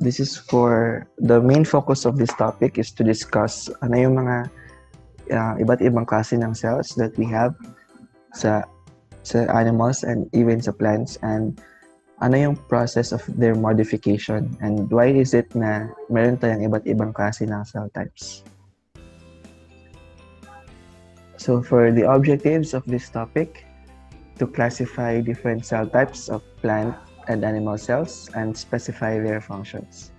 This is for the main focus of this topic is to discuss ano yung mga iba't ibang klase ng cells that we have sa animals and even sa plants, and ano yung process of their modification and why is it na meron tayong iba't ibang klase ng cell types. So for the objectives of this topic, to classify different cell types of plant and animal cells and specify their functions.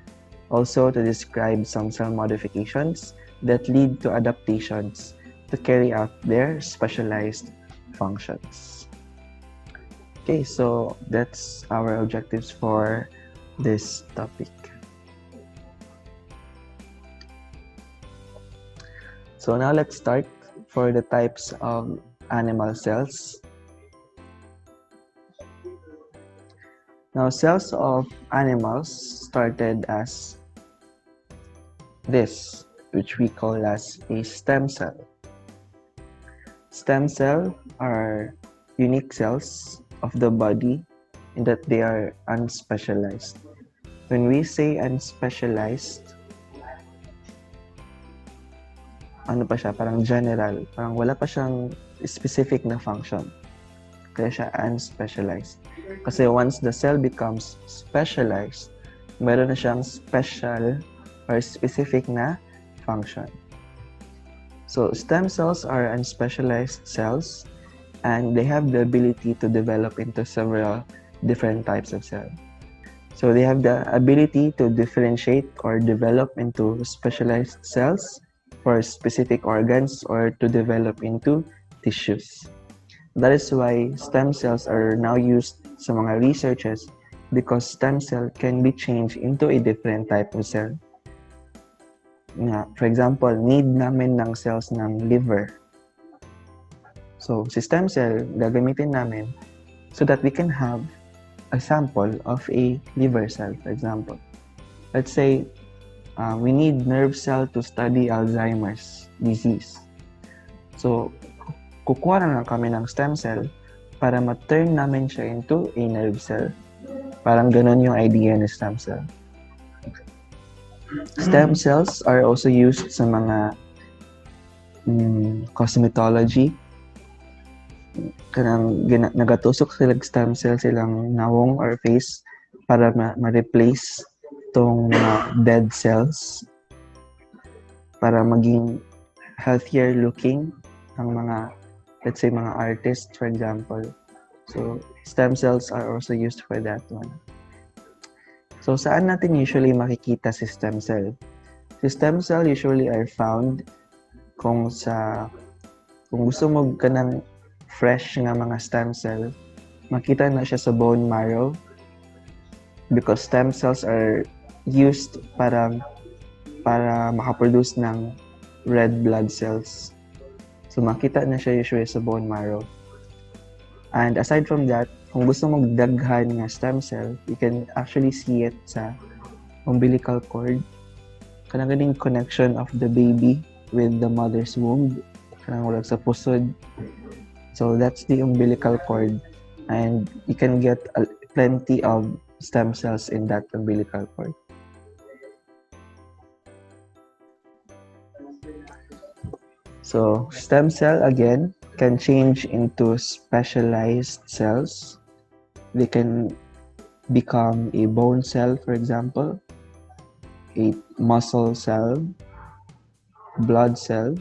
Also to describe some cell modifications that lead to adaptations to carry out their specialized functions. Okay, so that's our objectives for this topic. So now let's start for the types of animal cells. Now, cells of animals started as this, which we call as a stem cell. Stem cells are unique cells of the body in that they are unspecialized. When we say unspecialized, ano pa siya? Parang general. Parang wala pa siyang specific na function. Kaya siya unspecialized. Kasi once the cell becomes specialized, meron na siyang special or specific na function. So stem cells are unspecialized cells and they have the ability to develop into several different types of cells. So they have the ability to differentiate or develop into specialized cells for specific organs or to develop into tissues. That is why stem cells are now used sa mga researches because stem cell can be changed into a different type of cell. For example, need namin ng cells ng liver. So, si stem cell, gagamitin namin so that we can have a sample of a liver cell, for example. Let's say, we need nerve cell to study Alzheimer's disease. So, kukuha na lang kami ng stem cell para ma-turn namin siya into a nerve cell. Parang ganun yung idea ng stem cell. Stem cells are also used sa mga cosmetology. Kanang nagatusok sila stem cell silang nawong or face para ma-replace tong dead cells para maging healthier looking ang mga, let's say, mga artists, for example. So, stem cells are also used for that one. So, saan natin usually makikita si stem cell? Si stem cell usually are found kung gusto mo ka ng fresh nga mga stem cell, makita na siya sa bone marrow because stem cells are used para makaproduce ng red blood cells. So, makita na siya usually sa bone marrow. And aside from that, kung gusto mong daghan ng stem cell, you can actually see it sa umbilical cord. Kanang ganing connection of the baby with the mother's womb. Kanang wala sa pusod. So, that's the umbilical cord. And you can get plenty of stem cells in that umbilical cord. So, stem cell, again, can change into specialized cells. They can become a bone cell, for example, a muscle cell, blood cell,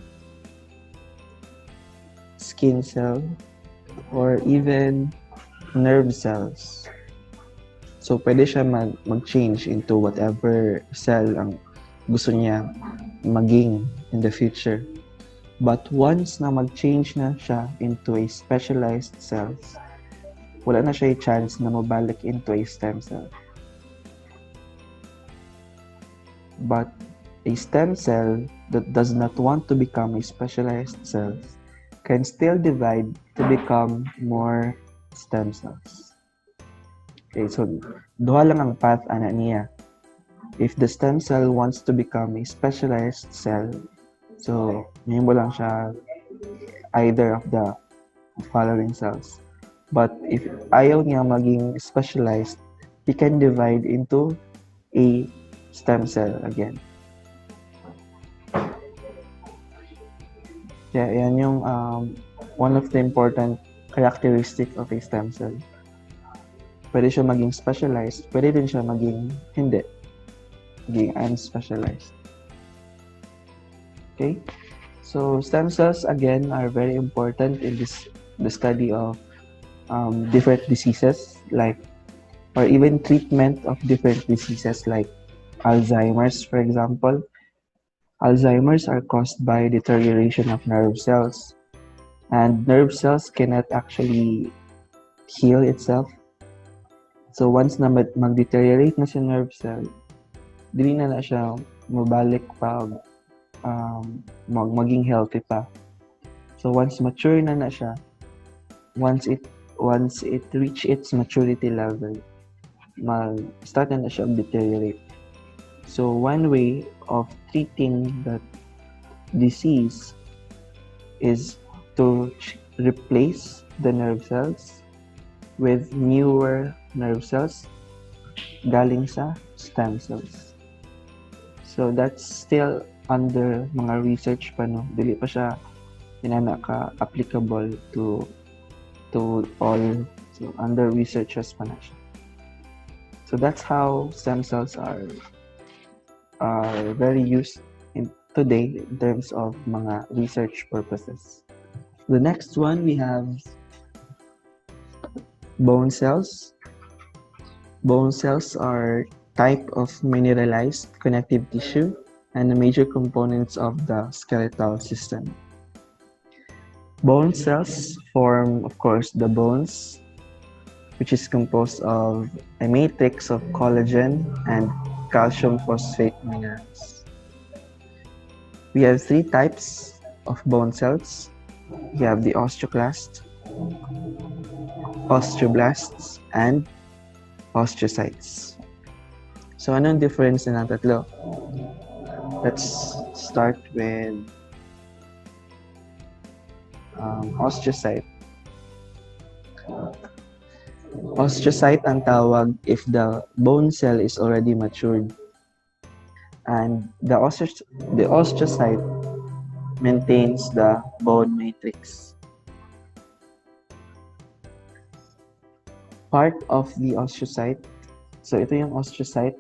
skin cell, or even nerve cells. So, pwede siya mag-change into whatever cell ang gusto niya maging in the future. But once na mag-change na siya into a specialized cells, wala na siya a chance na mabalik into a stem cell. But a stem cell that does not want to become a specialized cell can still divide to become more stem cells. Okay, so duha lang ang path ana niya. If the stem cell wants to become a specialized cell, so, ngayon mo lang siya either of the following cells. But if ayaw niya maging specialized, he can divide into a stem cell again. Yeah, yan yung one of the important characteristic of a stem cell. Pwede siya maging specialized, pwede din siya maging hindi, maging unspecialized. Okay? So stem cells again are very important in the study of different diseases like or even treatment of different diseases like Alzheimer's, for example. Alzheimer's are caused by deterioration of nerve cells, and nerve cells cannot actually heal itself. So once na mag-deteriorate na siya nerve cell, dili na siya mabalik pa maging healthy pa. So once mature na siya, once it reach its maturity level, start na siya deteriorate. So one way of treating that disease is to replace the nerve cells with newer nerve cells galing sa stem cells. So that's still under mga research pa, no? Dili pa siya applicable to all. So under researches pa na siya. So that's how stem cells are very used today in terms of mga research purposes. The next one, we have bone cells. Bone cells are type of mineralized connective tissue and the major components of the skeletal system. Bone cells form, of course, the bones, which is composed of a matrix of collagen and calcium phosphate minerals. We have three types of bone cells. We have the osteoclast, osteoblasts, and osteocytes. So anong difference na tatlo? Let's start with osteocyte. Osteocyte ang tawag if the bone cell is already matured. And the osteocyte maintains the bone matrix. Part of the osteocyte, so ito yung osteocyte.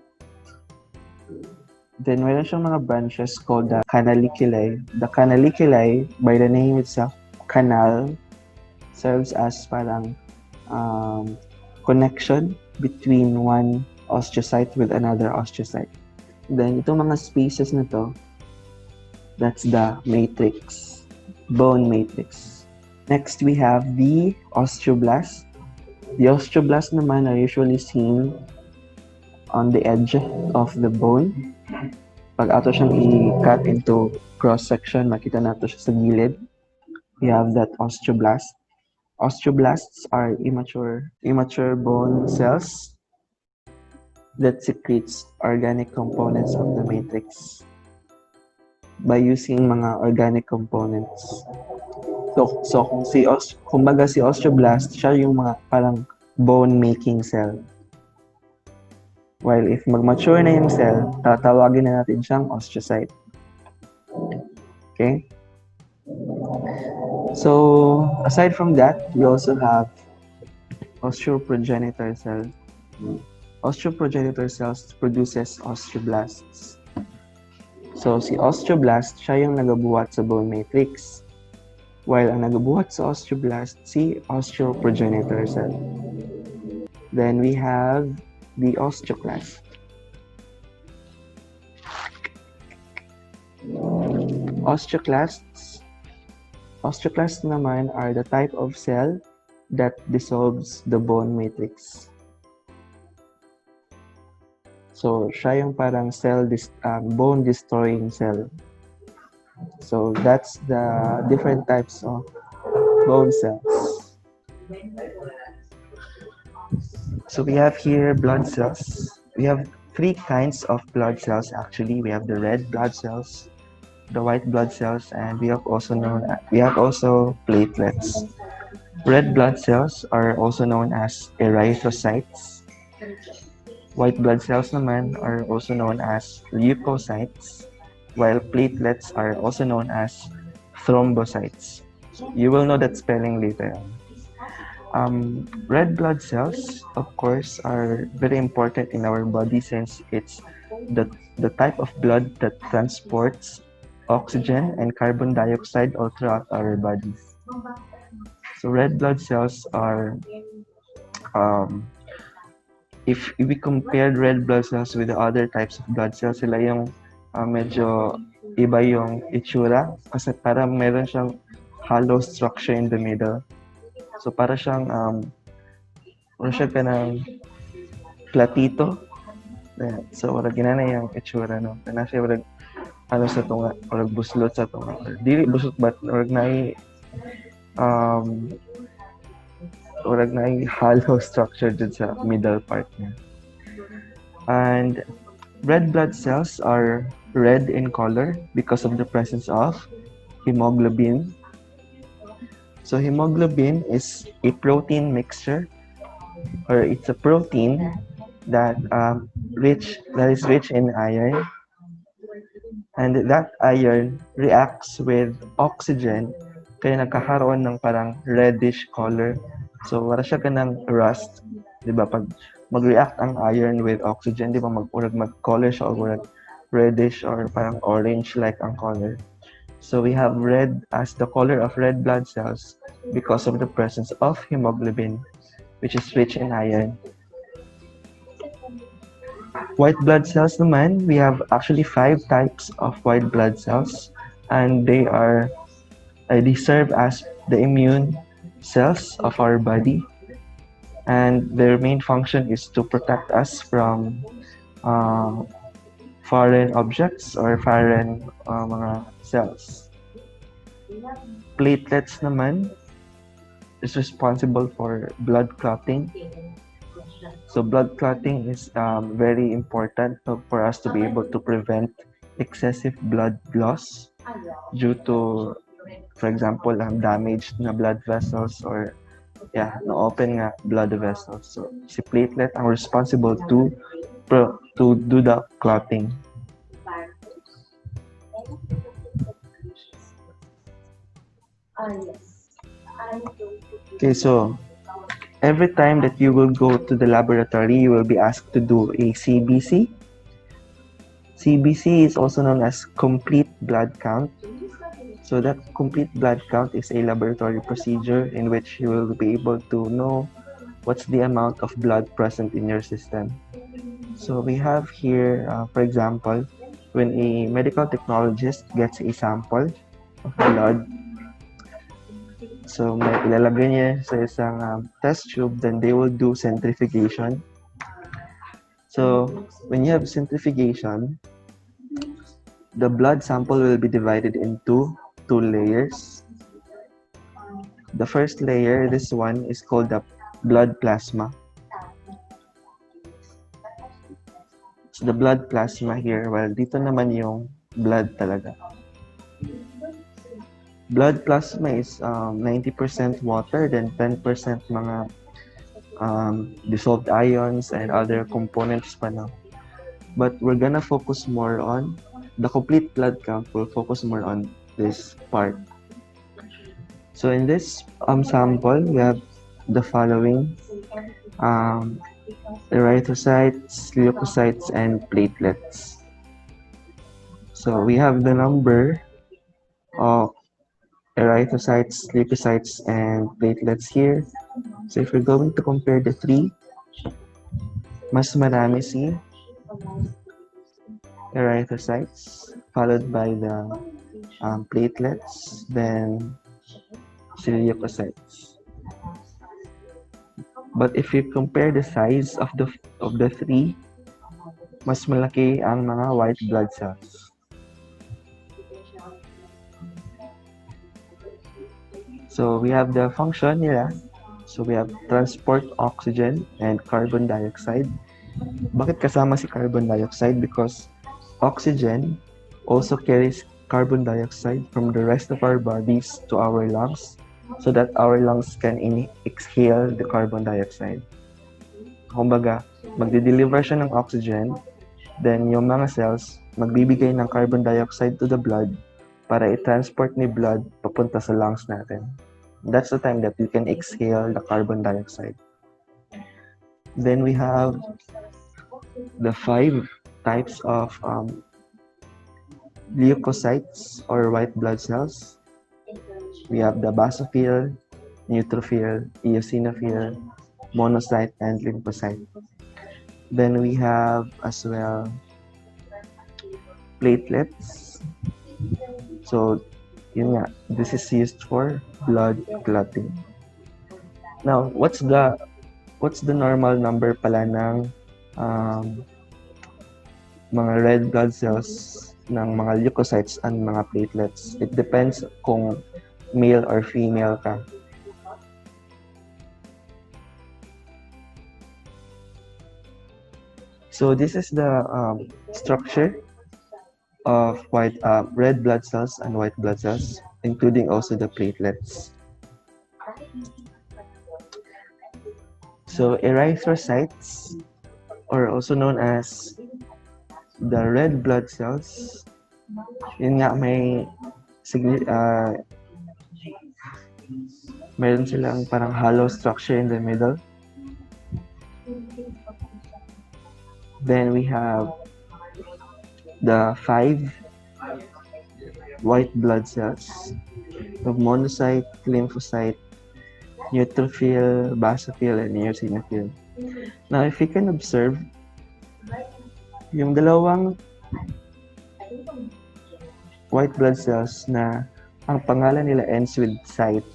Then meron siyang mga branches called the canaliculi. The canaliculi, by the name itself, canal, serves as parang connection between one osteocyte with another osteocyte. Then itong mga spaces na to, that's the matrix, bone matrix. Next, we have the osteoblast. The osteoblast naman are usually seen on the edge of the bone. Pag ato siyang i-cut into cross-section, makita nato siya sa gilid. We have that osteoblast. Osteoblasts are immature bone cells that secretes organic components of the matrix by using mga organic components. So kumbaga si osteoblast, siya yung mga parang bone-making cell. While if mag-mature na yung cell, tatawagin na natin siyang osteocyte. Okay? So, aside from that, we also have osteoprogenitor cell. Osteoprogenitor cells produces osteoblasts. So, si osteoblast, siya yung nagabuhat sa bone matrix. While ang nagabuhat sa osteoblast, si osteoprogenitor cell. Then we have the osteoclast. Osteoclasts naman are the type of cell that dissolves the bone matrix. So, siya yung parang bone destroying cell. So, that's the different types of bone cells. So, we have here blood cells. We have three kinds of blood cells actually. We have the red blood cells, the white blood cells, and we have also platelets. Red blood cells are also known as erythrocytes. White blood cells naman are also known as leukocytes, while platelets are also known as thrombocytes. You will know that spelling later on. Red blood cells, of course, are very important in our body since it's the type of blood that transports oxygen and carbon dioxide all throughout our bodies. So red blood cells are, um, if we compared red blood cells with the other types of blood cells, sila yung medyo iba yung itsura kasi parang meron siyang hollow structure in the middle. So para siyang ano siya ka ng platito. Yeah. So wala ginana yung itsura no. Kana siya wala ano sa tunga or buslot sa tunga. Dili busot but or nai um or nai hollow structure dun sa middle part niya. And red blood cells are red in color because of the presence of hemoglobin. So hemoglobin is a protein mixture, or it's a protein that is rich in iron, and that iron reacts with oxygen kaya nagkakaroon ng parang reddish color. So wala siya kanang rust, 'di ba? Pag mag-react ang iron with oxygen, 'di ba mag-color siya or reddish or parang orange like ang color. So we have red as the color of red blood cells because of the presence of hemoglobin, which is rich in iron. White blood cells naman, we have actually 5 types of white blood cells, and they serve as the immune cells of our body, and their main function is to protect us from foreign objects or foreign mga cells. Platelets naman is responsible for blood clotting. So blood clotting is very important for us to be able to prevent excessive blood loss due to, for example, damaged na blood vessels or na-open nga blood vessels. So si platelet ang responsible to do the clotting. Okay, so every time that you will go to the laboratory, you will be asked to do a CBC. CBC is also known as complete blood count. So that complete blood count is a laboratory procedure in which you will be able to know what's the amount of blood present in your system. So we have here, for example, when a medical technologist gets a sample of blood, so may ilalagay niya sa isang test tube, then they will do centrifugation. So when you have centrifugation, the blood sample will be divided into 2 layers. The first layer, this one, is called the blood plasma. So the blood plasma here, well, dito naman yung blood talaga. Blood plasma is 90% water, then 10% mga dissolved ions and other components pa na. But we're gonna focus more on the complete blood count. We'll focus more on this part. So in this sample, we have the following: erythrocytes, leukocytes, and platelets. So we have the number of erythrocytes, leukocytes, and platelets here. So if we're going to compare the three, mas marami si erythrocytes, followed by the platelets, then si leukocytes. But if you compare the size of the three, mas malaki ang mga white blood cells. So we have the function nila. So we have transport oxygen and carbon dioxide. Bakit kasama si carbon dioxide? Because oxygen also carries carbon dioxide from the rest of our bodies to our lungs so that our lungs can exhale the carbon dioxide. Kumbaga, magdi-deliver siya ng oxygen, then yung mga cells magbibigay ng carbon dioxide to the blood para i-transport ni blood papunta sa lungs natin. That's the time that we can exhale the carbon dioxide. Then we have the 5 types of leukocytes or white blood cells. We have the basophil, neutrophil, eosinophil, monocyte, and lymphocyte. Then we have as well platelets. So, yun nga, this is used for blood clotting. Now, what's the normal number pala ng mga red blood cells ng mga leukocytes and mga platelets? It depends kung male or female ka. So this is the structure of red blood cells and white blood cells, including also the platelets. So erythrocytes, or also known as the red blood cells, yun nga meron silang parang hollow structure in the middle. Then we have the 5 white blood cells of monocyte, lymphocyte, neutrophil, basophil, and eosinophil. Now, if you can observe, yung dalawang white blood cells na ang pangalan nila ends with cyte,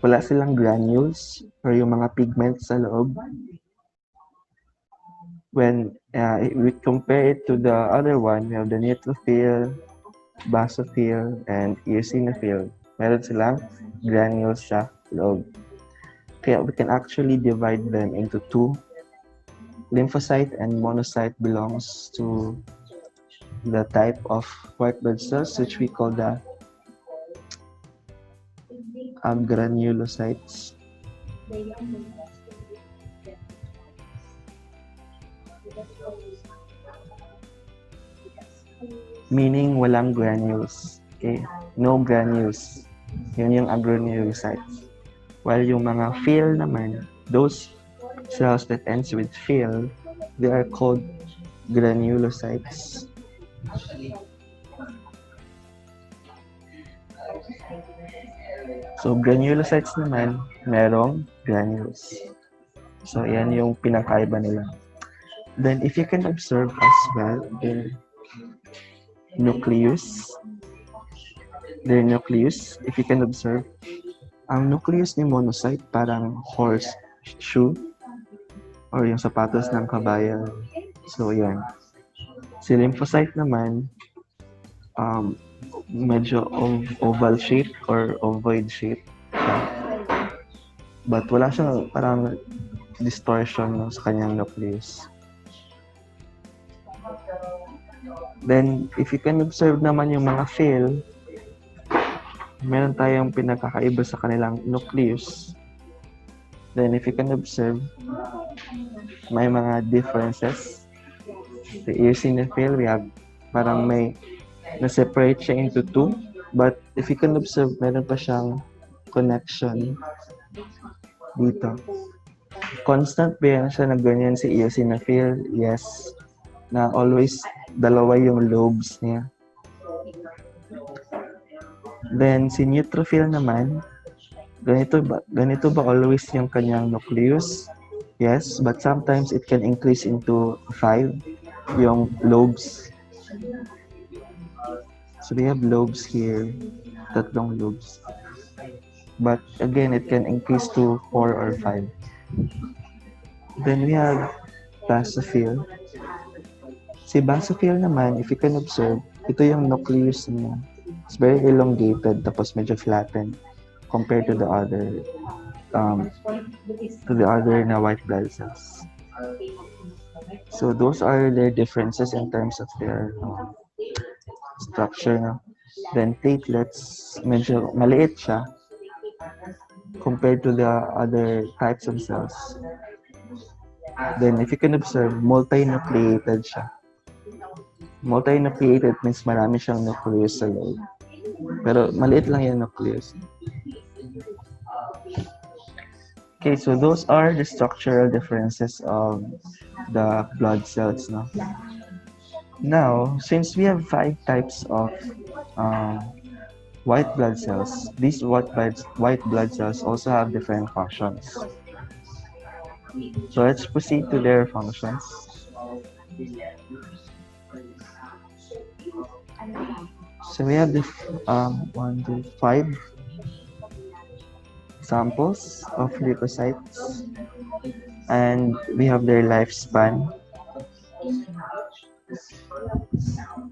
wala silang granules or yung mga pigments sa loob. When we compare it to the other one, we have the neutrophil, basophil, and eosinophil. Meron silang granules sa loob. Kaya we can actually divide them into 2. Lymphocyte and monocyte belongs to the type of white blood cells, which we call the granulocytes. Meaning walang granules. Okay? No granules. Yun yung agranulocytes. While yung mga phil naman, those cells that ends with phil, they are called granulocytes. So granulocytes naman, merong granules. So yan yung pinakaiba nila. Then if you can observe as well, their nucleus, if you can observe, ang nucleus ni monocyte parang horseshoe or yung sapatos ng kabayan. So yan. Si lymphocyte naman, medyo oval shape or ovoid shape. But wala siyang parang distortion sa kanyang nucleus. Then, if you can observe naman yung mga phil, meron tayong pinakakaiba sa kanilang nucleus. Then, if you can observe, may mga differences. The eosinophil, we have parang may na-separate siya into 2. But if you can observe, meron pa siyang connection dito. Constant ba yan siya na ganyan si eosinophil? Yes. Na always dalawa yung lobes niya. Then si neutrophil naman, ganito ba always yung kanyang nucleus? Yes, but sometimes it can increase into 5 yung lobes. So we have lobes here, tatlong lobes. But again, it can increase to 4 or 5. Then we have basophil. Si basophil naman, if you can observe, ito yung nucleus niya. It's very elongated, tapos medyo flattened compared to the other na white blood cells. So those are their differences in terms of their structure. No? Then platelets, medyo maliit siya compared to the other types of cells. Then, if you can observe, multinucleated siya. Multinucleated means marami siyang nucleus sa loob. Pero maliit lang yung nucleus. Okay, so those are the structural differences of the blood cells. No? Now, since we have 5 types of white blood cells, these white blood cells also have different functions. So let's proceed to their functions. So we have the 1 to 5 samples of leukocytes, and we have their lifespan.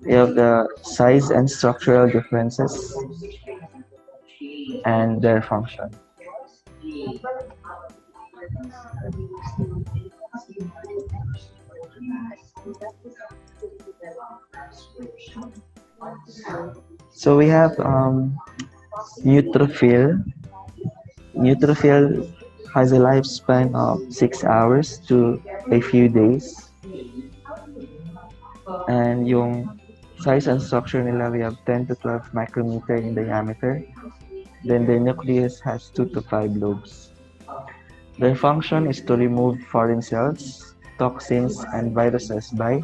We have the size and structural differences and their function. So we have neutrophil. Neutrophil has a lifespan of 6 hours to a few days. And yung size and structure nila, we have 10 to 12 micrometer in diameter. Then the nucleus has 2 to 5 lobes. Their function is to remove foreign cells, toxins, and viruses by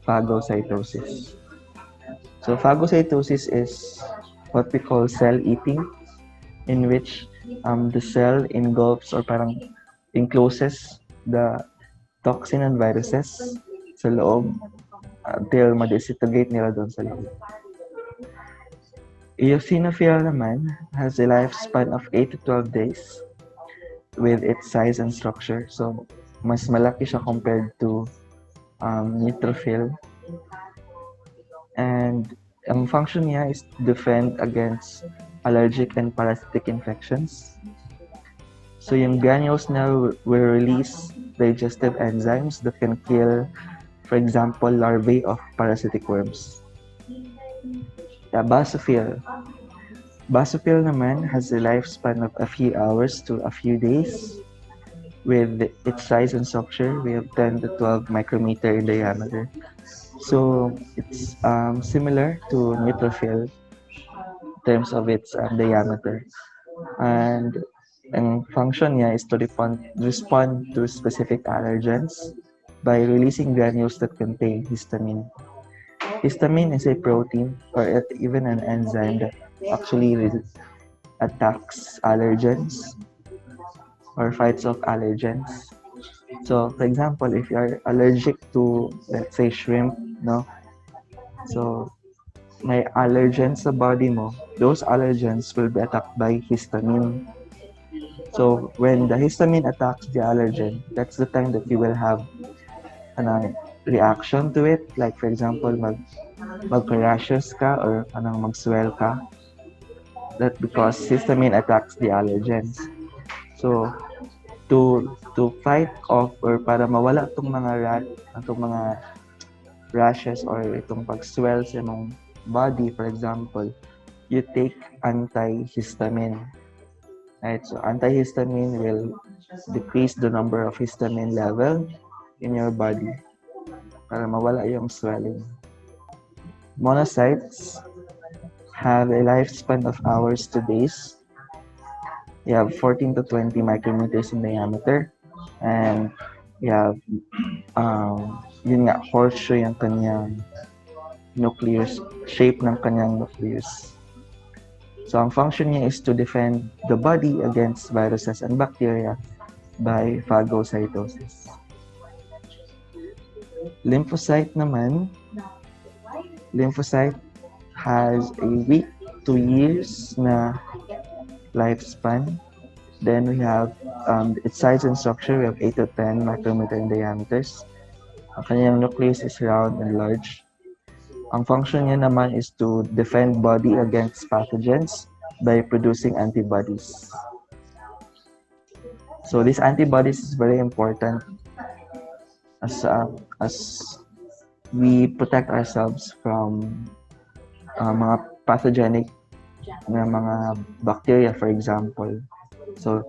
phagocytosis. So phagocytosis is what we call cell eating, in which the cell engulfs or parang encloses the toxin and viruses sa loob until ma-disintegrate nila doon sa loob. Eosinophil naman has a lifespan of 8 to 12 days with its size and structure. So, mas malaki siya compared to neutrophil. And ang function niya is to defend against allergic and parasitic infections. So yung granules na will release digestive enzymes that can kill, for example, larvae of parasitic worms. Basophil. Basophil naman has a lifespan of a few hours to a few days. With its size and structure, we have 10 to 12 micrometer in diameter. So it's similar to neutrophil in terms of its diameter. And ang function niya is to respond to specific allergens by releasing granules that contain histamine. Histamine is a protein or even an enzyme that actually attacks allergens or fights off allergens. So, for example, if you are allergic to, let's say, shrimp, no? So, may allergens sa body mo, those allergens will be attacked by histamine. So, when the histamine attacks the allergen, that's the time that you will have reaction to it. Like, for example, mag-rashes ka or mag-swell ka. That's because histamine attacks the allergens. So, to fight off or para mawala itong mga rashes or itong pag-swell sa mong body, for example, you take antihistamine. Right? So, antihistamine will decrease the number of histamine level in your body para mawala yung swelling. Monocytes have a lifespan of hours to days. You have 14 to 20 micrometers in diameter. And you have, yun nga, horseshoe yung kanyang nucleus, shape ng kanyang nucleus. So, ang function niya is to defend the body against viruses and bacteria by phagocytosis. Lymphocyte naman, lymphocyte has a week to years na lifespan. Then we have its size and structure. We have 8 to 10 micrometer in diameters. Ang kanyang nucleus is round and large. Ang function niya naman is to defend body against pathogens by producing antibodies. So these antibodies is very important as we protect ourselves from mga pathogenic na mga bacteria, for example. So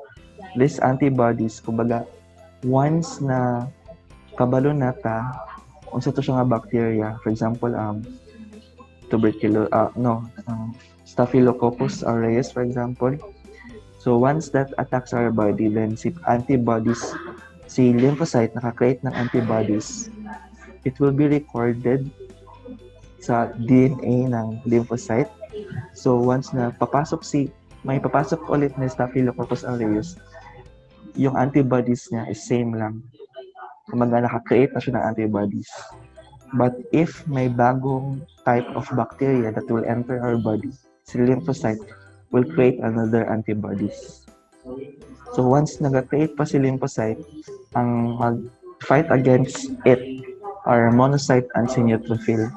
these antibodies, kumbaga, once na kabalo nata unsa to siya nga bacteria, for example Staphylococcus aureus, for example. So once that attacks our body, then si lymphocyte nakakreate ng antibodies. It will be recorded sa DNA ng lymphocyte. So once na may papasok ulit na Staphylococcus aureus, yung antibodies niya is same lang. Kumbaga nakakreate na siya ng antibodies. But if may bagong type of bacteria that will enter our body, si lymphocyte will create another antibodies. So once nag-create pa si lymphocyte, ang mag-fight against it are monocyte and si neutrophil.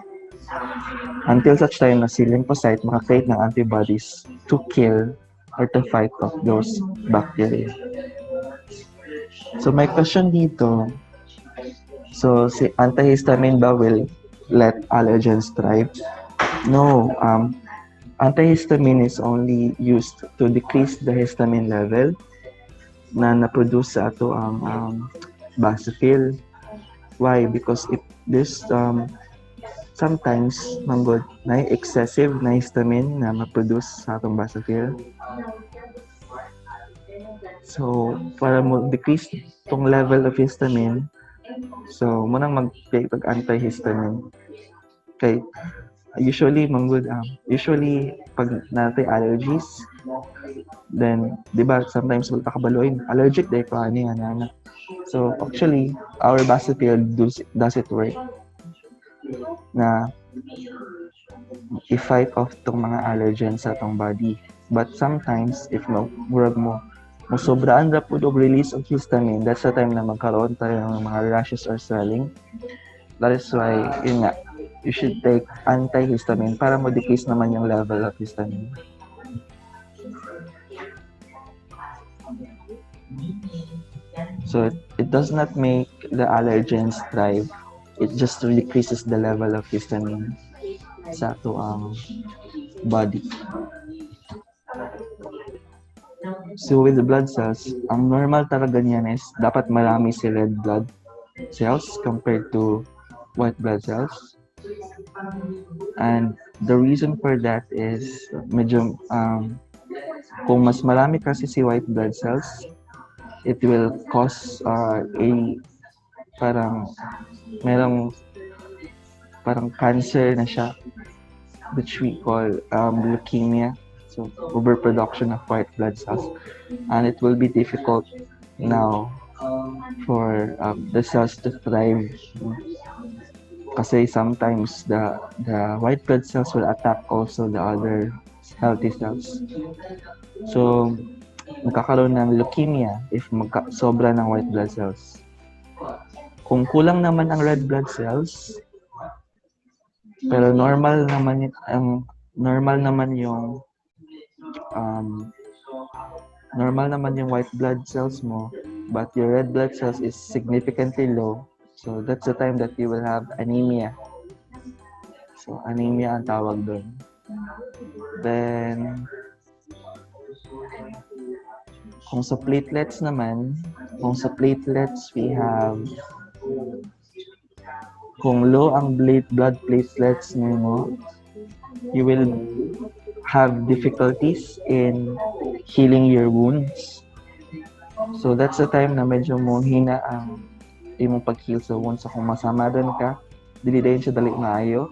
Until such time na si lymphocyte maka-create ng antibodies to kill or to fight off those bacteria. So my question dito, so si antihistamine ba will let allergens thrive? No, antihistamine is only used to decrease the histamine level na na-produce sa ato ang basophil. Why? Because there's sometimes manggod na excessive na histamine na ma-produce sa atong basophil. So para mo decrease tong level of histamine, so munang mag-take antihistamine. Okay. Usually pag natay allergies, then di ba sometimes wala kabaloy allergic dahil ko ani ana. So actually our basophil does it work na i-fight off tong mga allergens sa atong body. But sometimes if murag mo sobraan ra pud og release of histamine, that's the time na magkaroon tayo ng mga rashes or swelling. That is why yun nga, you should take antihistamine para mo decrease naman yung level of histamine. So it does not make the allergens thrive. It just decreases the level of histamine sa ato body. So with the blood cells, ang normal talaga niyan is dapat marami si red blood cells compared to white blood cells. And the reason for that is medyo kung mas marami kasi si white blood cells, it will cause merong cancer na siya, which we call leukemia. So overproduction of white blood cells, and it will be difficult now for the cells to thrive. Kasi sometimes the white blood cells will attack also the other healthy cells. So magkakaroon ng leukemia if sobra ng white blood cells. Kung kulang naman ang red blood cells, pero normal naman yung white blood cells mo, but your red blood cells is significantly low, so that's the time that you will have anemia. So anemia ang tawag doon. Then kung sa platelets we have, kung low ang blood platelets mo, you will have difficulties in healing your wounds. So that's the time na medyo mo hina ang imong pag-heal sa wounds. So kung masamadan ka, dili dayon siya dali maayo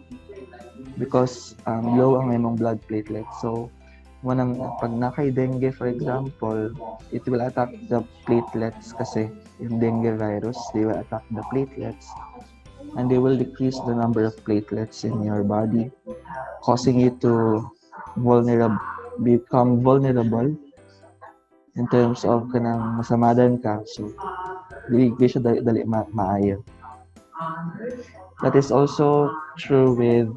because low ang imong blood platelets. So pag nakay dengue, for example, it will attack the platelets kasi yung dengue virus, they will attack the platelets and they will decrease the number of platelets in your body, causing you to become vulnerable in terms of kanang masamadan ka. So dili siya dali maayo. That is also true with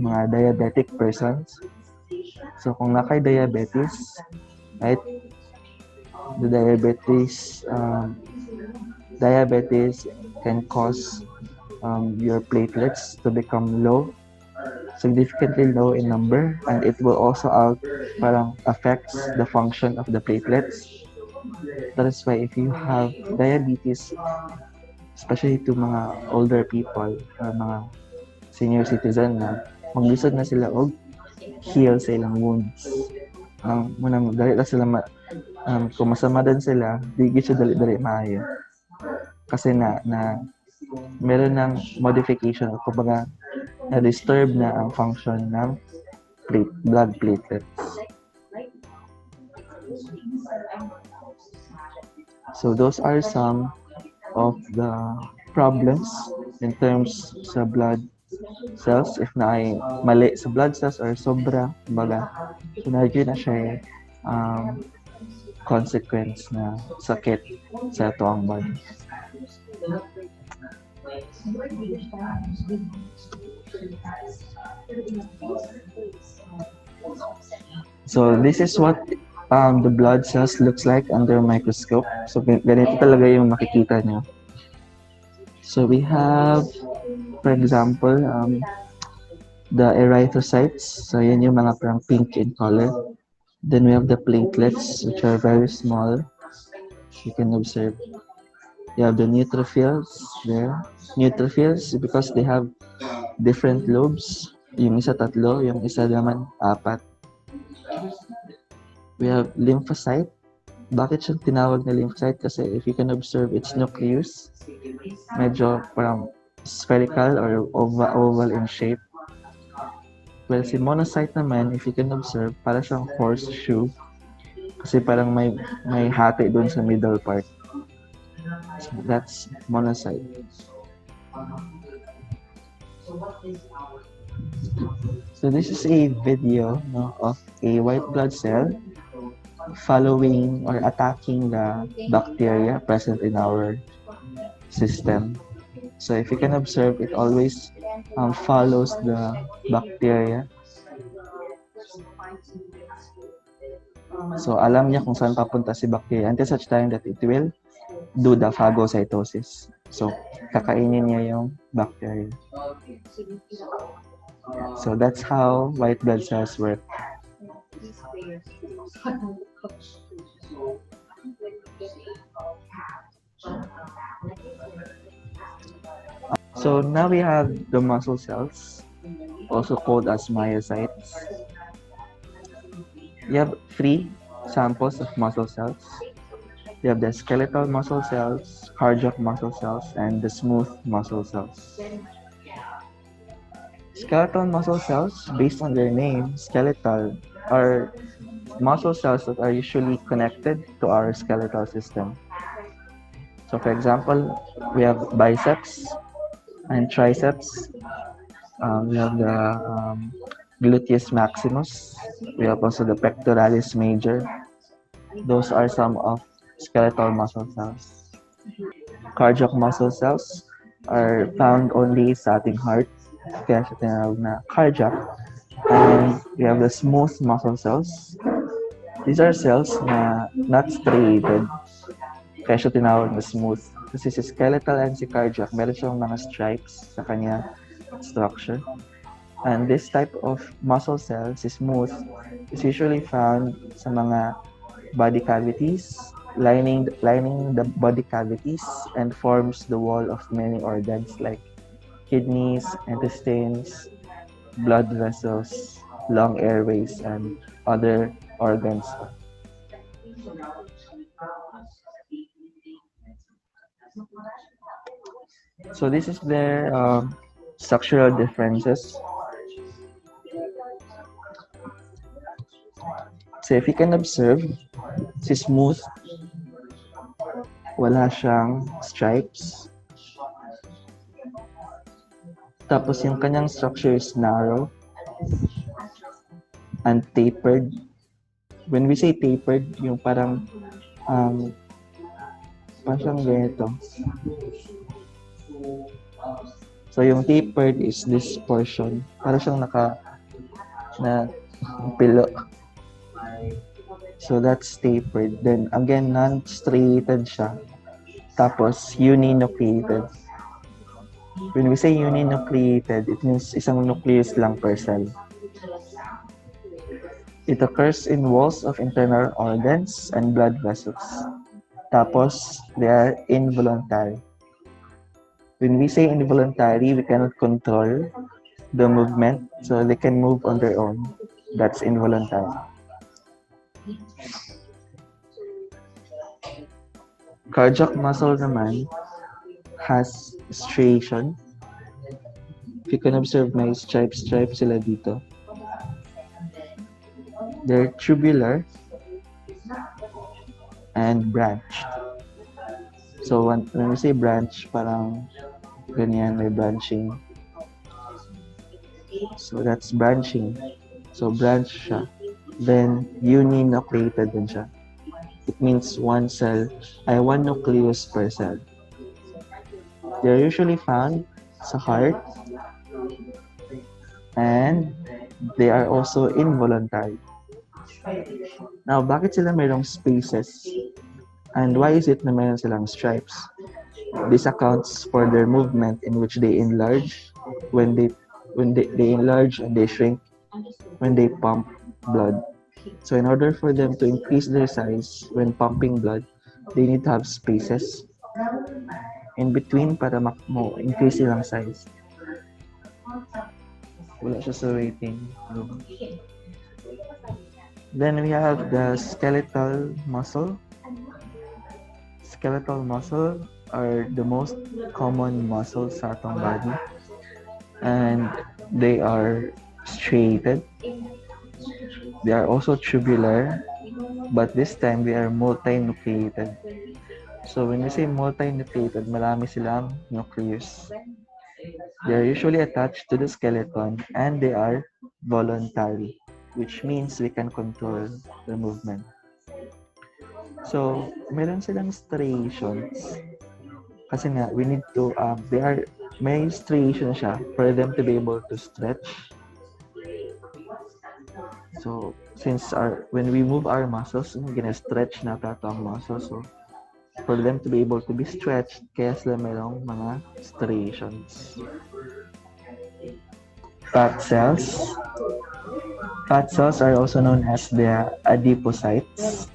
mga diabetic persons. So kung nakay diabetes, right, the diabetes can cause your platelets to become significantly low in number, and it will also affects the function of the platelets. That is why if you have diabetes, especially to mga older people or mga senior citizen na maglisod na sila og heal sa ilang wounds. Munang dali na sila kung masama din sila, di gid siya dali maayo. Kasi na meron ng modification o kumbaga na-disturb na ang function ng blood platelets. So those are some of the problems in terms sa blood cells. If na ay mali sa blood cells or sobra, kumbaga, so na siya consequence na sakit sa tuwang body. So this is what the blood cells looks like under a microscope. So ganito talaga yung makikita nyo. So we have, for example, the erythrocytes. So yan yung mga parang pink in color. Then we have the platelets, which are very small. You can observe. You have the neutrophils there. Neutrophils, because they have different lobes. Yung isa tatlo, yung isa naman apat. We have lymphocyte. Bakit siya tinawag na lymphocyte? Kasi if you can observe its nucleus, medyo parang spherical or oval in shape. Well, si monocyte naman, if you can observe, para siyang horseshoe. Kasi parang may hati doon sa middle part. So that's monocyte. So this is a video of a white blood cell following or attacking the bacteria present in our system. So if you can observe, it always follows the bacteria. So alam niya kung saan papunta si bacteria until such time that it will do the phagocytosis. So kakainin niya yung bacteria. So that's how white blood cells work. So now we have the muscle cells, also called as myocytes. You have 3 samples of muscle cells. You have the skeletal muscle cells, cardiac muscle cells, and the smooth muscle cells. Skeletal muscle cells, based on their name, skeletal, are muscle cells that are usually connected to our skeletal system. So for example, we have biceps and triceps. We have the gluteus maximus. We have also the pectoralis major. Those are some of skeletal muscle cells. Cardiac muscle cells are found only sa ating heart. Kaya siya tinawag na cardiac. And we have the smooth muscle cells. These are cells na not striated. Kaya siya tinawag na smooth. Kasi si skeletal and si cardiac, meron siyang mga stripes sa kanya structure. And this type of muscle cell, si smooth, is usually found sa mga body cavities, lining the body cavities, and forms the wall of many organs like kidneys, intestines, blood vessels, lung airways, and other organs. So this is their structural differences. So if you can observe, si smooth, wala siyang stripes. Tapos yung kanyang structure is narrow and tapered. When we say tapered, yung parang parang ganito. So yung tapered is this portion. Para siyang pilo. So that's tapered. Then again, non-striated siya. Tapos uninucleated. When we say uninucleated, it means isang nucleus lang per cell. It occurs in walls of internal organs and blood vessels. Tapos, they are involuntary. When we say involuntary, we cannot control the movement, so they can move on their own. That's involuntary. Cardiac muscle naman has striation. If you can observe, may stripes sila dito. They're tubular and branched. So when we say branch, parang ganyan, may branching. So that's branching. So branch siya. Then uninucleated din siya. It means one nucleus per cell. They're usually found sa heart, and they are also involuntary. Now, bakit sila mayroong spaces? And why is it na mayroon silang stripes? This accounts for their movement in which they enlarge when they enlarge and they shrink when they pump blood. So in order for them to increase their size when pumping blood, they need to have spaces in between para increase silang size. Wala siya sa waiting room. Then we have the skeletal muscle. Skeletal muscle are the most common muscles sa atong body, and they are striated. They are also tubular, but this time they are multinucleated. So when we say multinucleated, marami silang nucleus. They are usually attached to the skeleton and they are voluntary, which means we can control the movement. So, meron silang striations. Kasi nga, we need to, may striation siya for them to be able to stretch. So, since when we move our muscles, gina-stretch na ito ang muscles. So, for them to be able to be stretched, kaya sila mayroong mga striations. Fat cells. Fat cells are also known as the adipocytes.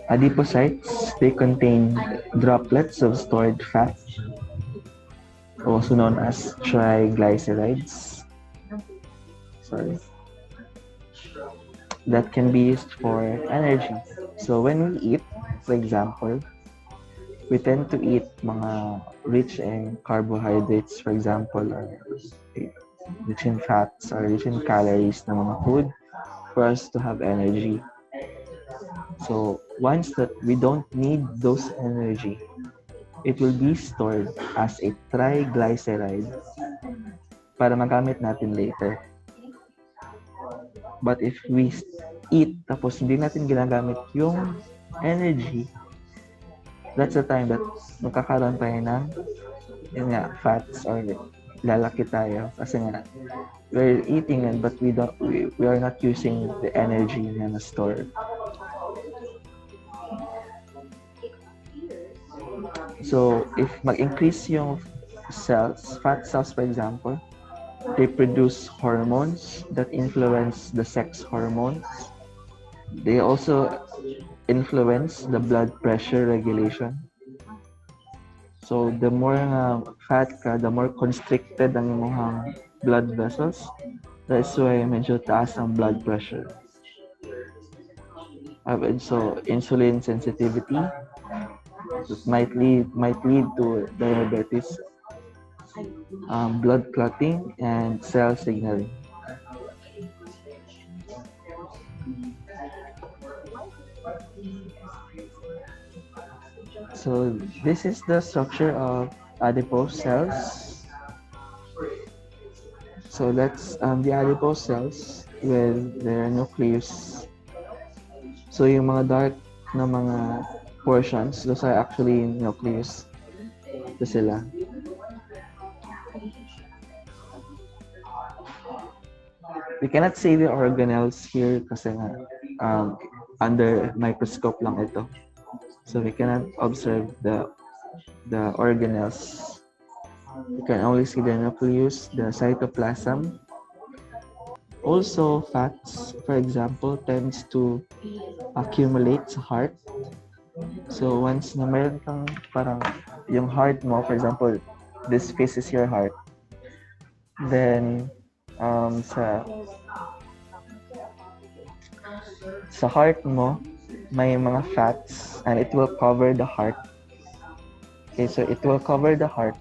Adipocytes, they contain droplets of stored fat, also known as triglycerides. That can be used for energy. So when we eat, for example, we tend to eat mga rich in carbohydrates, for example, or rich in fats or rich in calories na mga food for us to have energy. So once that we don't need those energy, it will be stored as a triglyceride para magamit natin later. But if we eat tapos hindi natin ginagamit yung energy, that's the time that magkakaroon tayo ng fats or lalaki tayo kasi nga we're eating it but we are not using the energy na na-store. So if mag-increase yung cells, fat cells for example, they produce hormones that influence the sex hormones. They also influence the blood pressure regulation. So the more fat ka, the more constricted ang imong blood vessels. That's why medyo taas ang blood pressure. And so insulin sensitivity, it might lead to diabetes, blood clotting, and cell signaling. So this is the structure of adipose cells. So that's the adipose cells with their nucleus. So yung mga dark na mga portions, those are actually nucleus. Ito sila. We cannot see the organelles here kasi under microscope lang ito. So we cannot observe the organelles. You can only see the nucleus, the cytoplasm, Also, fats, for example, tends to accumulate sa heart. So, once na meron kang parang yung heart mo, for example, this piece is your heart, then sa heart mo, may mga fats and it will cover the heart. Okay, so it will cover the heart.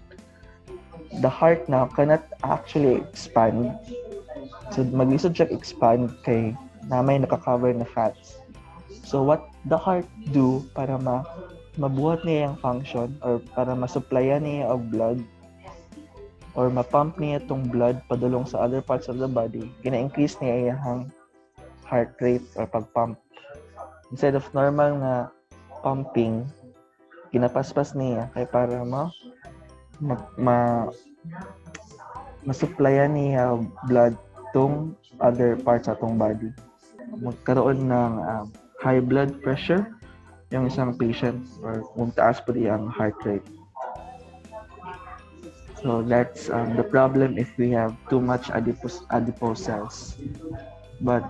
The heart now cannot actually expand. So, mag-isod siya expand kay na may nakakover na fats. So, what the heart do para mabuhat niya yung function or para masupplyan niya of blood or mapump niya itong blood padulong sa other parts of the body, gina-increase niya yung heart rate or pag-pump. Instead of normal na pumping, ginapaspas niya kay para masupplyan niya blood tong other parts atong body. Magkaroon ng high blood pressure yung isang patient or kung taas po ang heart rate. So that's the problem if we have too much adipose cells. But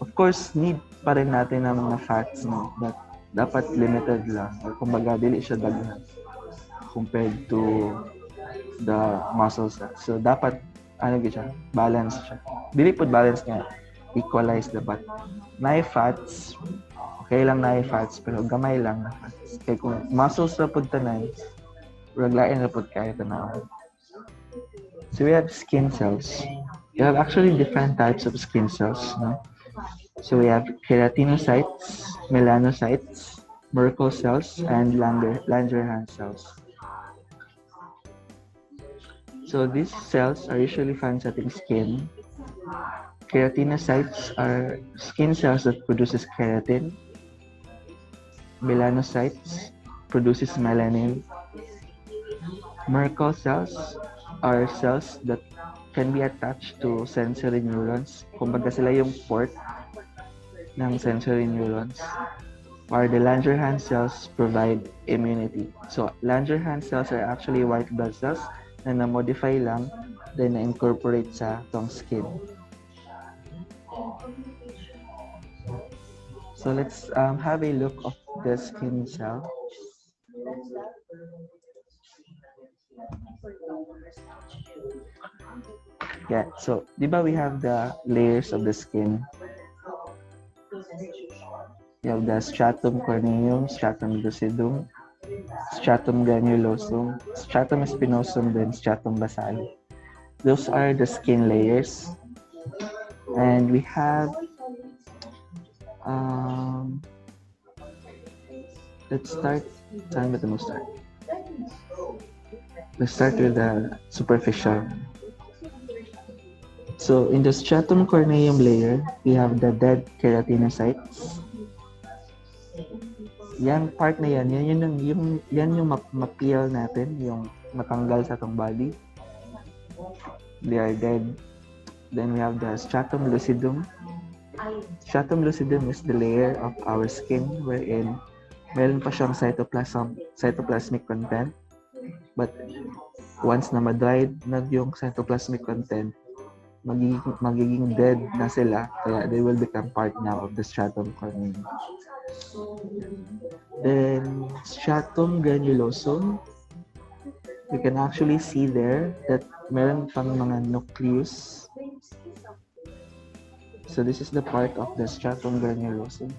of course, need pa rin natin ng mga fats, no? But dapat limited lang. Or kumbaga, dili siya daghan compared to the muscle cells. So dapat, balance siya. Dili po balance nga, equalize the but na fats, okay lang na fats, pero gamay lang na fats. Kaya kung muscles na po tanan, raglain na po kaya tanaw. So we have skin cells. You have actually different types of skin cells, no? So we have keratinocytes, melanocytes, Merkel cells, and Langerhans cells. So these cells are usually found sa ating skin. Keratinocytes are skin cells that produces keratin. Melanocytes produces melanin. Merkel cells are cells that can be attached to sensory neurons. Kumbaga sila yung port ng sensory neurons. While the Langerhans cells provide immunity. So, Langerhans cells are actually white blood cells na na-modify lang then na-incorporate sa tong skin. So, let's have a look of the skin cell. Yeah, so, di ba we have the layers of the skin? You have the stratum corneum, stratum lucidum, stratum granulosum, stratum spinosum, then stratum basale. Those are the skin layers. And we have, let's start, saan ba ito mo start? Let's start with the superficial. So in the stratum corneum layer, we have the dead keratinocytes. Yan part na yan yung mapeel natin, yung matanggal sa atong body. They are dead. Then we have the stratum lucidum. Stratum lucidum is the layer of our skin wherein meron pa siyang cytoplasmic content. But once na ma-dried na yung cytoplasmic content, magiging dead na sila, kaya they will become part now of the stratum corneum. Then stratum granulosum, you can actually see there that meron pang mga nucleus. So this is the part of the stratum granulosum.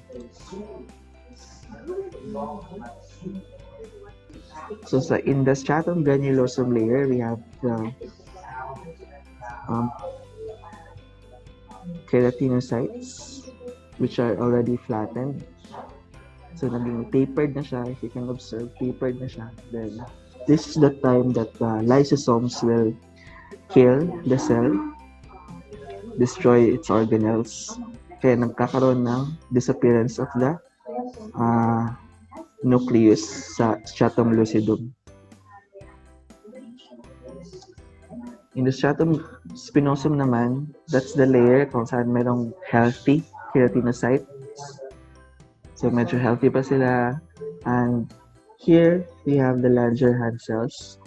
So in the stratum granulosum layer, we have the keratinocytes, which are already flattened. So naging tapered na siya. If you can observe, tapered na siya. Then this is the time that the lysosomes will kill the cell, destroy its organelles. Kaya nagkakaroon ng disappearance of the nucleus sa stratum lucidum. In the stratum spinosum naman, that's the layer kung saan merong healthy keratinocyte. So medyo healthy pa sila. And here we have the Langerhans cells.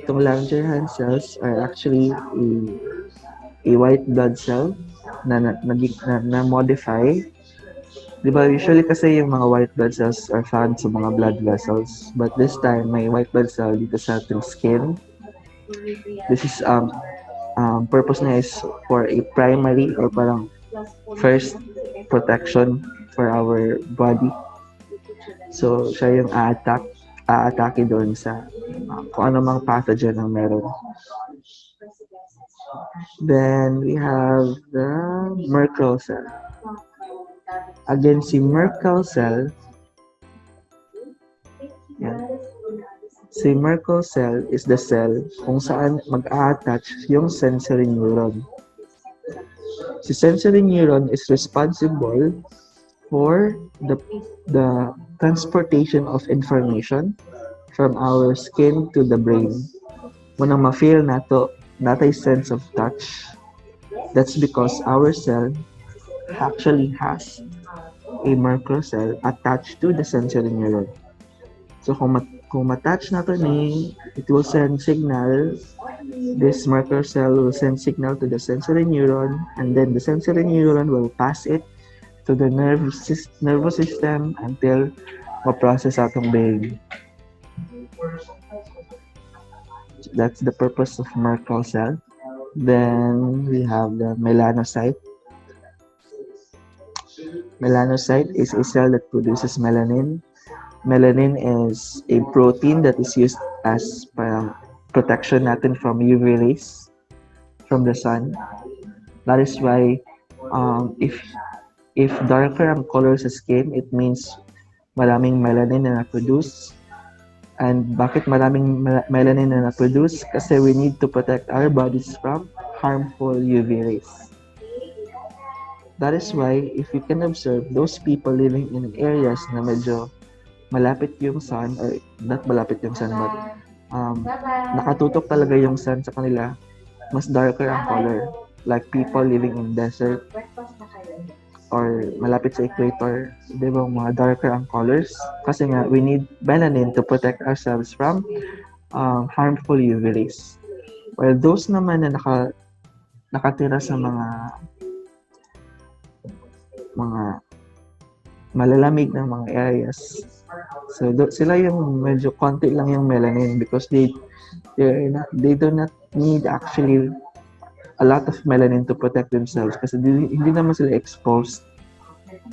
Itong Langerhans cells are actually a a white blood cell na modify. Di ba, usually kasi yung mga white blood cells are found sa mga blood vessels. But this time, may white blood cell dito sa ating skin. This is, purpose niya is for a primary or parang first protection for our body. So, siya yung aatake doon sa kung ano mang pathogen ang meron. Then, we have the Merkel cell. Again, si Merkel cell, yan. Si Merkel cell is the cell kung saan mag-a-attach yung sensory neuron. Si sensory neuron is responsible for the transportation of information from our skin to the brain. Munang ma-feel natay sense of touch. That's because our cell actually has a Merkel cell attached to the sensory neuron. So kung matouch nato ni, it will send signal. This Merkel cell will send signal to the sensory neuron, and then the sensory neuron will pass it to the nervous system until ma-process atong brain. That's the purpose of Merkel cell. Then we have the melanocyte. Melanocyte is a cell that produces melanin. Melanin is a protein that is used as protection natin from UV rays from the sun. That is why if darker ang color sa skin, it means maraming melanin na na-produce. And bakit maraming melanin na na-produce? Kasi we need to protect our bodies from harmful UV rays. That is why, if you can observe, those people living in areas na medyo malapit yung sun, or not malapit yung sun, but nakatutok talaga yung sun sa kanila, mas darker ang color. Like people living in desert, or malapit sa equator, di ba, mga darker ang colors? Kasi nga, we need melanin to protect ourselves from harmful UV rays. While those naman na nakatira sa mga malalamig na mga areas, so sila yung medyo konti lang yung melanin because they do not need actually a lot of melanin to protect themselves kasi hindi naman sila exposed.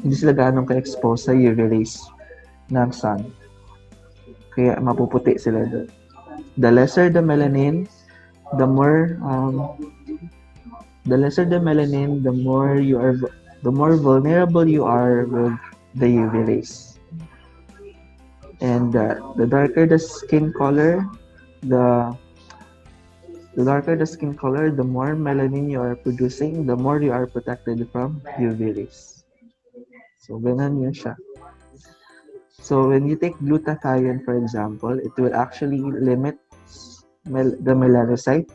Hindi sila gaano ka-exposed sa UV rays ng sun. Kaya mapuputi sila doon. The lesser the melanin, the more vulnerable you are with the UV rays. And the darker the skin color, the more melanin you are producing, the more you are protected from UV rays. So, ganun yun siya. So, when you take glutathione, for example, it will actually limit the melanocyte.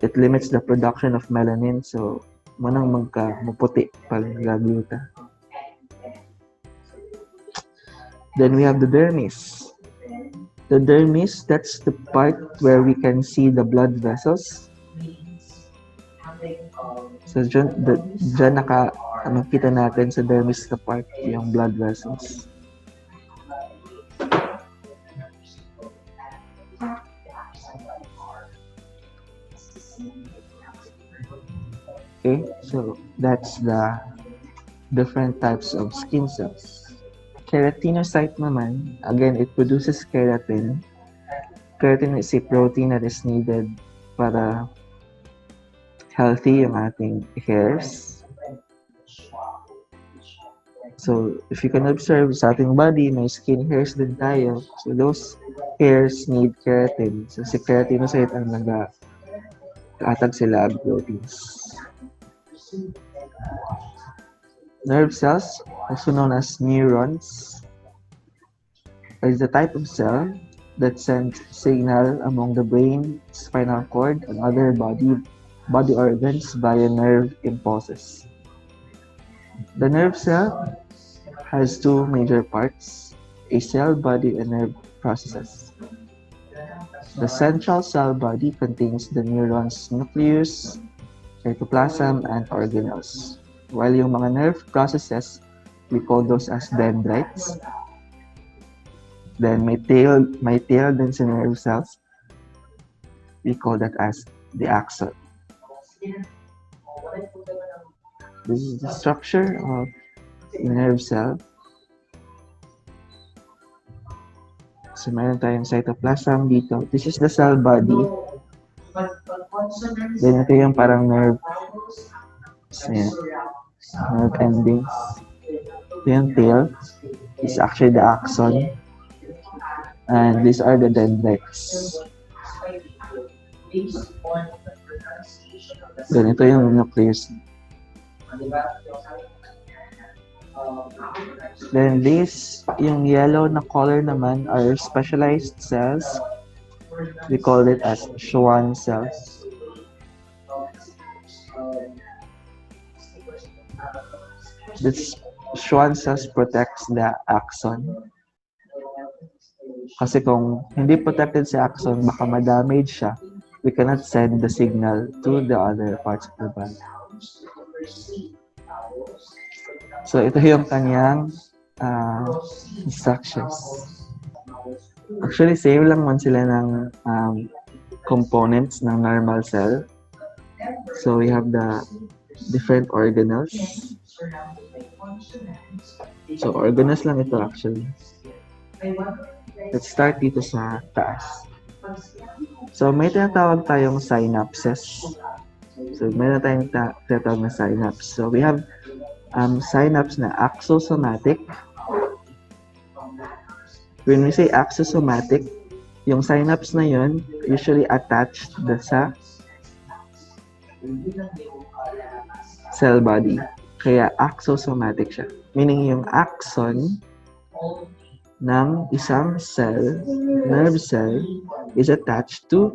It limits the production of melanin. So, manang maputi pag gluta. Then we have the dermis. The dermis, that's the part where we can see the blood vessels. So, dyan makita natin sa dermis na part yung blood vessels. Okay, so that's the different types of skin cells. Keratinocyte naman, again, it produces keratin. Keratin is a protein that is needed para healthy yung ating hairs. So, if you can observe sa ating body, may skin hairs din tayo. So, those hairs need keratin. So, si keratinocyte ang nag-atag sila proteins. Nerve cells, also known as neurons, is the type of cell that sends signal among the brain, spinal cord, and other body organs via nerve impulses. The nerve cell has two major parts, a cell, body, and nerve processes. The central cell body contains the neuron's nucleus, cytoplasm, and organelles. While yung mga nerve processes, we call those as dendrites. Then may tail din sa nerve cells. We call that as the axon. This is the structure of a nerve cell. So, meron tayong cytoplasm dito. This is the cell body. Then, ito yung parang nerve. So, yan. Nerve endings. Ito yung tail. It's actually the axon. And these are the dendrites. Then, ito yung nucleus. Then these, yung yellow na color naman are specialized cells. We call it as Schwann cells. This Schwann cells protects the axon. Kasi kung hindi protected si axon, baka ma-damage siya. We cannot send the signal to the other parts of the body. So, ito yung kanyang instructions. Actually, same lang man sila ng components ng normal cell. So, we have the different organelles. So, organelles lang ito actually. Let's start dito sa taas. So, may tinatawag tayong synapses. So, meron tayong tinatawag na synapse. So, we have synapse na axosomatic. When we say axosomatic, yung synapse na yun usually attached sa cell body. Kaya axosomatic siya. Meaning yung axon ng isang cell, nerve cell, is attached to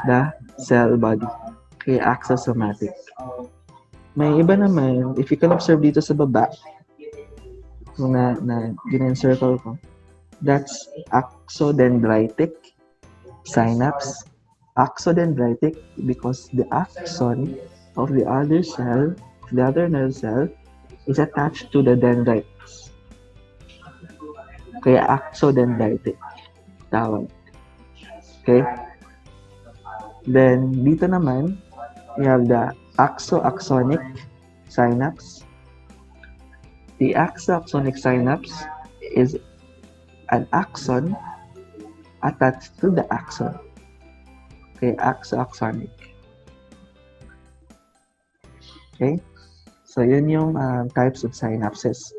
the cell body. Kaya axosomatic. May iba naman, if you can observe dito sa baba, kung gina-encircle ko, that's axodendritic synapse. Axodendritic because the axon of the other cell, the other nerve cell, is attached to the dendrites. Kaya axodendritic tawag. Okay? Then, dito naman, we have the axoaxonic synapse. The axoaxonic synapse is an axon attached to the axon. Okay, axoaxonic. Okay, so yun yung types of synapses.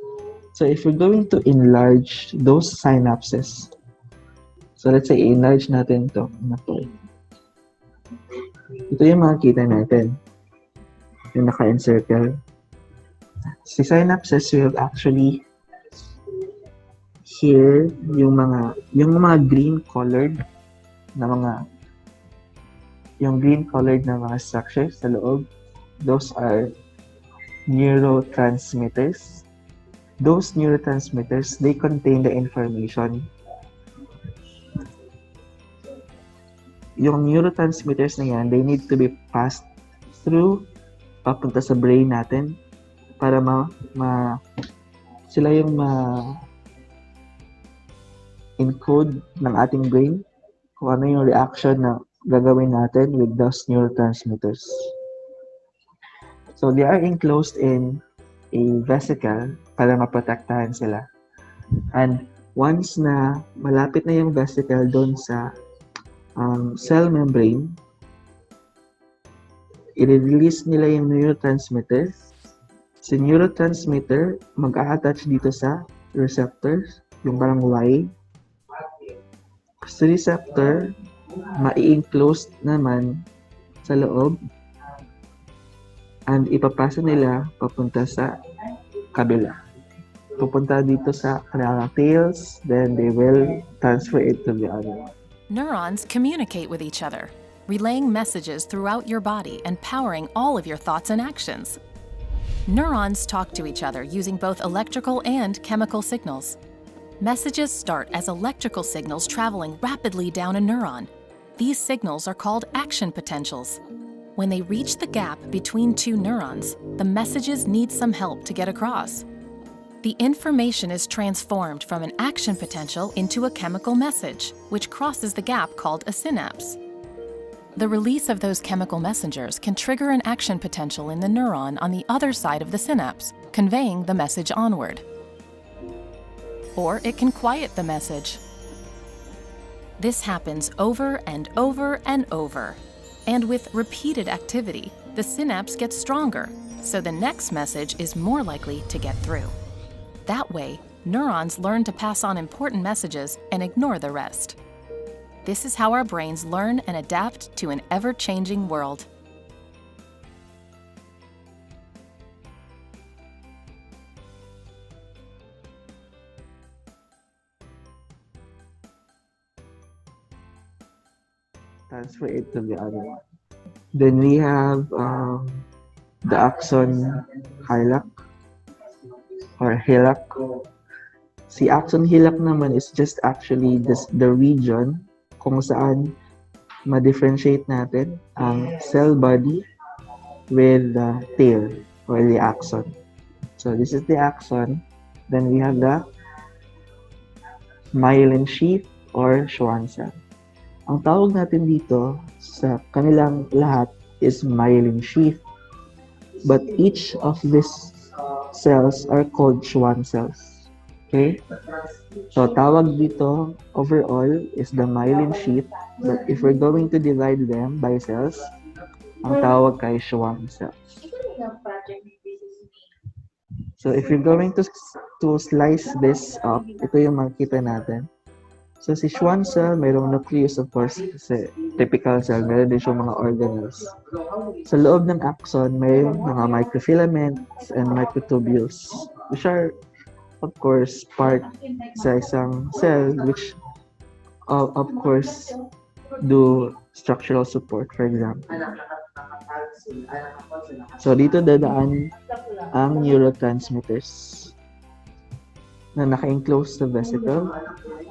So if we're going to enlarge those synapses, so let's say enlarge natin to. Ito yung makikita natin. Yung naka-encircle. Si synapses will actually here yung mga green colored na mga structures sa loob. Those are neurotransmitters. Those neurotransmitters, they contain the information. Yung neurotransmitters na yan, they need to be passed through papunta sa brain natin para sila yung encode ng ating brain kung ano yung reaction na gagawin natin with those neurotransmitters. So they are enclosed in a vesicle para maprotektahan sila. And once na malapit na yung vesicle doon sa cell membrane, i-release nila yung neurotransmitter. Si neurotransmitter mag-a-attach dito sa receptors, yung parang Y. Sa receptor, ma-i-enclose naman sa loob and ipapasa nila papunta sa kabila. Pupunta dito sa kanilang tails, then they will transfer it to the other one. Neurons communicate with each other, relaying messages throughout your body and powering all of your thoughts and actions. Neurons talk to each other using both electrical and chemical signals. Messages start as electrical signals traveling rapidly down a neuron, These signals are called action potentials. When they reach the gap between two neurons, the messages need some help to get across. The information is transformed from an action potential into a chemical message, which crosses the gap called a synapse. The release of those chemical messengers can trigger an action potential in the neuron on the other side of the synapse, conveying the message onward. Or it can quiet the message. This happens over and over and over. And with repeated activity, the synapse gets stronger, so the next message is more likely to get through. That way, neurons learn to pass on important messages and ignore the rest. This is how our brains learn and adapt to an ever-changing world. Transfer it to the other one. Then we have the axon hillock or hillock. Si axon hillock naman is just actually the region kung saan ma-differentiate natin ang cell body with the tail or the axon. So this is the axon. Then we have the myelin sheath or Schwann cell. Ang tawag natin dito sa kanilang lahat is myelin sheath. But each of these cells are called Schwann cells. Okay? So, tawag dito overall is the myelin sheath. But if we're going to divide them by cells, ang tawag kay Schwann cells. So, if you're going to slice this up, ito yung makikita natin. So, si Schwann cell, mayroong nucleus, of course, kasi typical cell, meron din siyang mga organelles. Sa loob ng axon, may mga microfilaments and microtubules, which are, of course, part sa isang cell, which, of course, do structural support, for example. So, dito dadaan ang neurotransmitters na naka-enclose sa vesicle,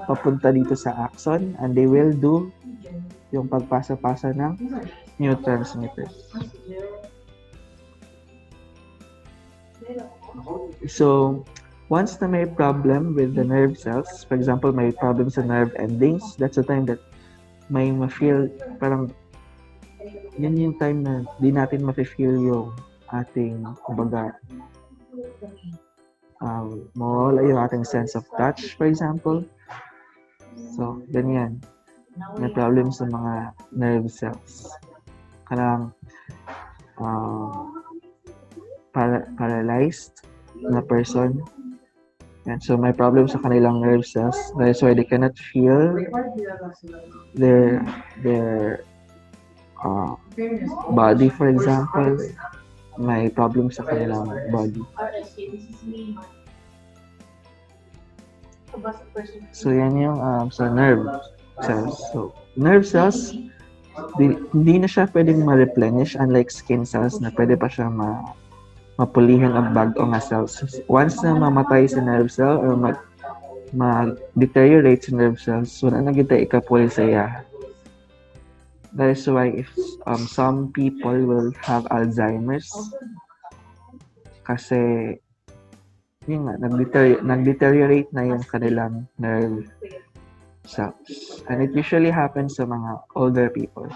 papunta dito sa axon, and they will do yung pagpasa-pasa ng neurotransmitters. So, once na may problem with the nerve cells, for example, may problem sa nerve endings, that's the time that may ma-feel, parang yun yung time na di natin ma-feel yung ating, kumbaga, mawala yung ating sense of touch, for example. So, ganyan. May problem sa mga nerve cells. Kanang paralyzed na person. And so, may problem sa kanilang nerve cells. That's why they cannot feel their body, for example. May problem sa kanilang body. So, yan yung sa nerve cells. So, nerve cells, hindi na siya pwedeng ma-replenish unlike skin cells na pwede pa siya mapulihan ang bago nga cells. Once na mamatay sa nerve cell or ma-deteriorate sa nerve cells, wala na kita ikapuli sa iya. That is why if some people will have Alzheimer's kasi yun nga, nag-deteriorate na yung kanilang nerve cells. And it usually happens sa mga older people.